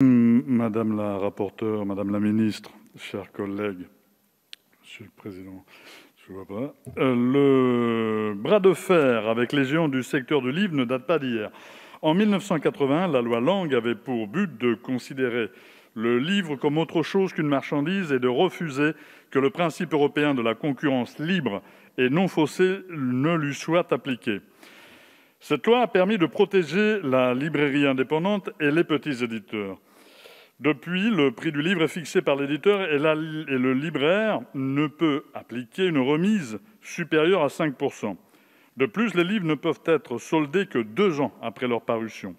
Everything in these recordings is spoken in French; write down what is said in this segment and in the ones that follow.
Madame la rapporteure, Madame la ministre, chers collègues, Monsieur le Président, je vois pas. Le bras de fer avec les géants du secteur du livre ne date pas d'hier. En 1981, la loi Lang avait pour but de considérer le livre comme autre chose qu'une marchandise et de refuser que le principe européen de la concurrence libre et non faussée ne lui soit appliqué. Cette loi a permis de protéger la librairie indépendante et les petits éditeurs. Depuis, le prix du livre est fixé par l'éditeur et le libraire ne peut appliquer une remise supérieure à 5 %. De plus, les livres ne peuvent être soldés que 2 ans après leur parution.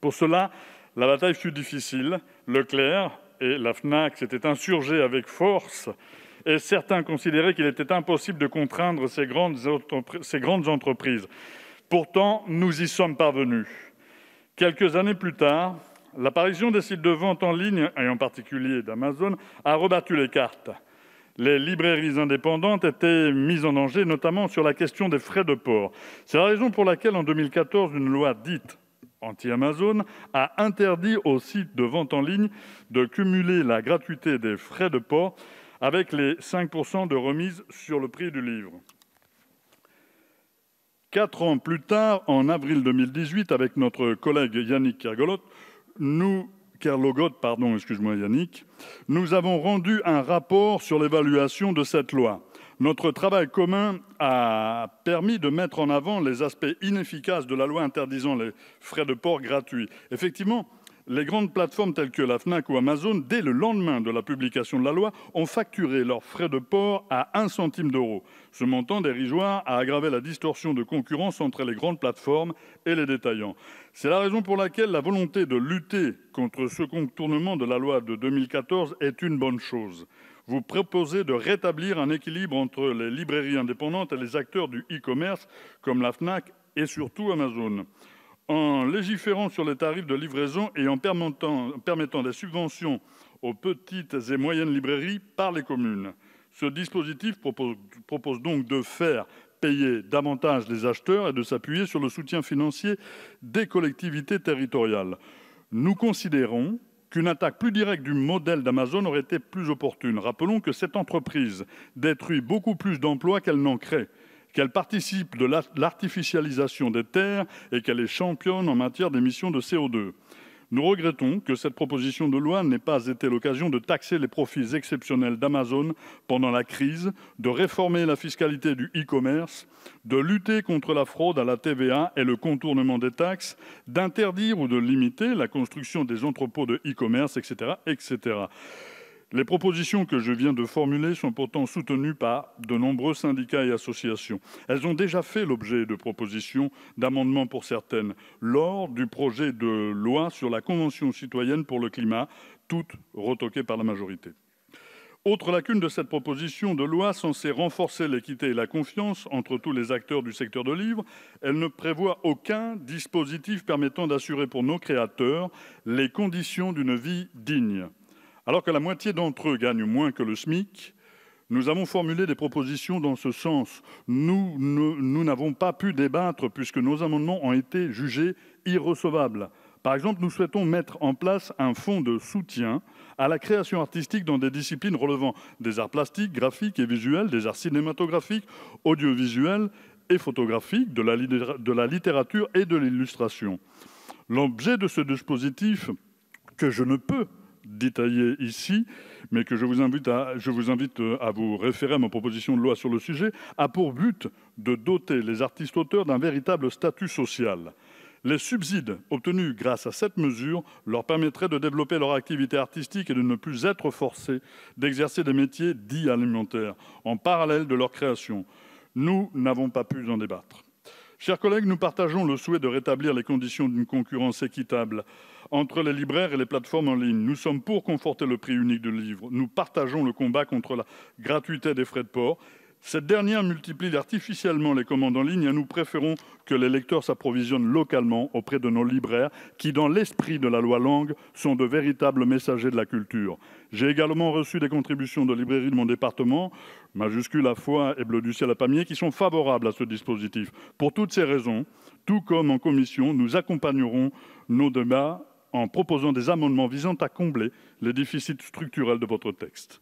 Pour cela, la bataille fut difficile. Leclerc et la Fnac s'étaient insurgés avec force et certains considéraient qu'il était impossible de contraindre ces grandes entreprises. Pourtant, nous y sommes parvenus. Quelques années plus tard, l'apparition des sites de vente en ligne, et en particulier d'Amazon, a rebattu les cartes. Les librairies indépendantes étaient mises en danger, notamment sur la question des frais de port. C'est la raison pour laquelle, en 2014, une loi dite anti-Amazon a interdit aux sites de vente en ligne de cumuler la gratuité des frais de port avec les 5 % de remise sur le prix du livre. 4 ans plus tard, en avril 2018, avec notre collègue Yannick Kerlogot, nous avons rendu un rapport sur l'évaluation de cette loi. Notre travail commun a permis de mettre en avant les aspects inefficaces de la loi interdisant les frais de port gratuits. Effectivement, les grandes plateformes telles que la Fnac ou Amazon, dès le lendemain de la publication de la loi, ont facturé leurs frais de port à 1 centime d'euro. Ce montant dérisoire a aggravé la distorsion de concurrence entre les grandes plateformes et les détaillants. C'est la raison pour laquelle la volonté de lutter contre ce contournement de la loi de 2014 est une bonne chose. Vous proposez de rétablir un équilibre entre les librairies indépendantes et les acteurs du e-commerce comme la Fnac et surtout Amazon. En légiférant sur les tarifs de livraison et en permettant des subventions aux petites et moyennes librairies par les communes. Ce dispositif propose donc de faire payer davantage les acheteurs et de s'appuyer sur le soutien financier des collectivités territoriales. Nous considérons qu'une attaque plus directe du modèle d'Amazon aurait été plus opportune. Rappelons que cette entreprise détruit beaucoup plus d'emplois qu'elle n'en crée, qu'elle participe de l'artificialisation des terres et qu'elle est championne en matière d'émissions de CO2. Nous regrettons que cette proposition de loi n'ait pas été l'occasion de taxer les profits exceptionnels d'Amazon pendant la crise, de réformer la fiscalité du e-commerce, de lutter contre la fraude à la TVA et le contournement des taxes, d'interdire ou de limiter la construction des entrepôts de e-commerce, etc., etc. Les propositions que je viens de formuler sont pourtant soutenues par de nombreux syndicats et associations. Elles ont déjà fait l'objet de propositions d'amendements pour certaines lors du projet de loi sur la Convention citoyenne pour le climat, toutes retoquées par la majorité. Autre lacune de cette proposition de loi censée renforcer l'équité et la confiance entre tous les acteurs du secteur de livre, elle ne prévoit aucun dispositif permettant d'assurer pour nos créateurs les conditions d'une vie digne. Alors que la moitié d'entre eux gagnent moins que le SMIC, nous avons formulé des propositions dans ce sens. Nous n'avons pas pu débattre puisque nos amendements ont été jugés irrecevables. Par exemple, nous souhaitons mettre en place un fonds de soutien à la création artistique dans des disciplines relevant des arts plastiques, graphiques et visuels, des arts cinématographiques, audiovisuels et photographiques, de la littérature et de l'illustration. L'objet de ce dispositif, que je ne peux détaillé ici, mais que je vous invite à vous référer à ma proposition de loi sur le sujet, a pour but de doter les artistes-auteurs d'un véritable statut social. Les subsides obtenus grâce à cette mesure leur permettraient de développer leur activité artistique et de ne plus être forcés d'exercer des métiers dits alimentaires en parallèle de leur création. Nous n'avons pas pu en débattre. Chers collègues, nous partageons le souhait de rétablir les conditions d'une concurrence équitable entre les libraires et les plateformes en ligne. Nous sommes pour conforter le prix unique du livre. Nous partageons le combat contre la gratuité des frais de port. Cette dernière multiplie artificiellement les commandes en ligne et nous préférons que les lecteurs s'approvisionnent localement auprès de nos libraires qui, dans l'esprit de la loi Lang, sont de véritables messagers de la culture. J'ai également reçu des contributions de librairies de mon département, majuscule à Foix et Bleu du Ciel à Pamiers, qui sont favorables à ce dispositif. Pour toutes ces raisons, tout comme en commission, nous accompagnerons nos débats en proposant des amendements visant à combler les déficits structurels de votre texte.